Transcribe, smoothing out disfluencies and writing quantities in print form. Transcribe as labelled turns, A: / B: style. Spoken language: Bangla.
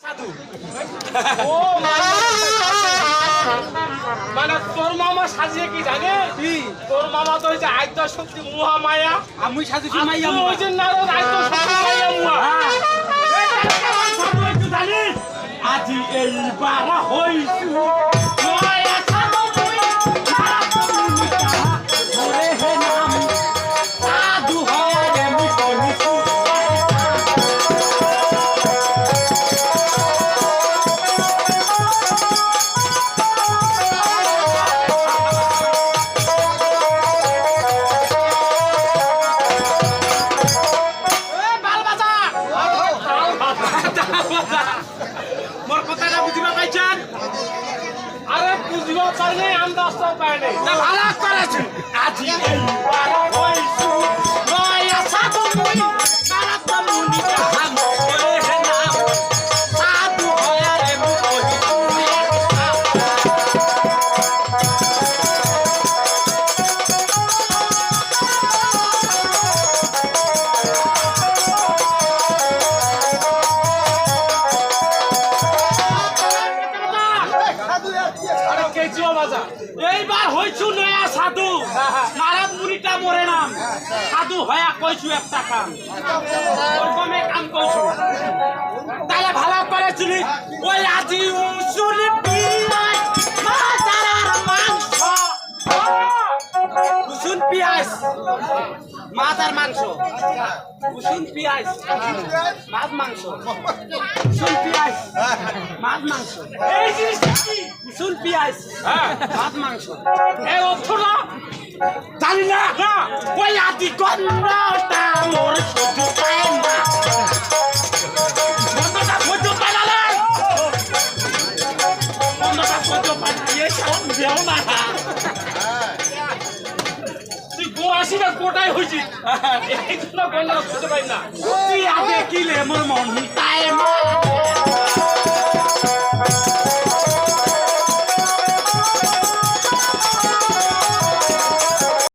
A: সাধু ও মানে তোর মামা সাজিয়ে কি জানে কি তোর মামা তো হইছে আদ্য শক্তি মহামায়া
B: আমি সাজুছি মাইয়া
A: তুই হইছে নারদ আদ্য শক্তি মায়া মুয়া
B: সাধু জানিস আজি এইবার হইছু মায়া সাধু তুই মারা তুমি ওরে হে নাম সাধু হয় রে মুকলিছু
A: মোর কথাটা বুঝিবা পাইছেন আরে বুঝিবা পাই নাই আন্দাজটাও পাই নাই
B: না ভালো করেছ আজি এইবার হইছু মায়া সাধু তুই মারা তুমি জাহান ওরে হে নাম সাধু হয় রে মুকলিছু
A: আরে কেজিও বাজা
B: এইবার হইছু নয়া সাধু মারা মুড়িটা মরে নাম সাধু হয়া কইছু একটা কাম ওরকমে কাম কইছু তাহলে ভালো করেছিলি ওই আজি উসুলি পিয়াজ মাছার মাংস উসুন পিয়াজ মাছার মাংস উসুন পিয়াজ মাছ মাংস উসুন পিয়াজ মাছ মাংস এই জিনিসটা কি উসুন পিয়াজ মাছ মাংস
A: এর অর্থটা
B: জানি না ওই আদি গন্ধটা মোর সহ্য পায় না গন্ধটা সহ্য পায় না রে গন্ধটা সহ্য পায় না এ সব দেও না
A: তুই গোয়াশিটা কোটায় হইছিস এই জন্য গন্ধটা বুঝতে পারি না
B: তুই আগে কিলে মোর মন তাই মা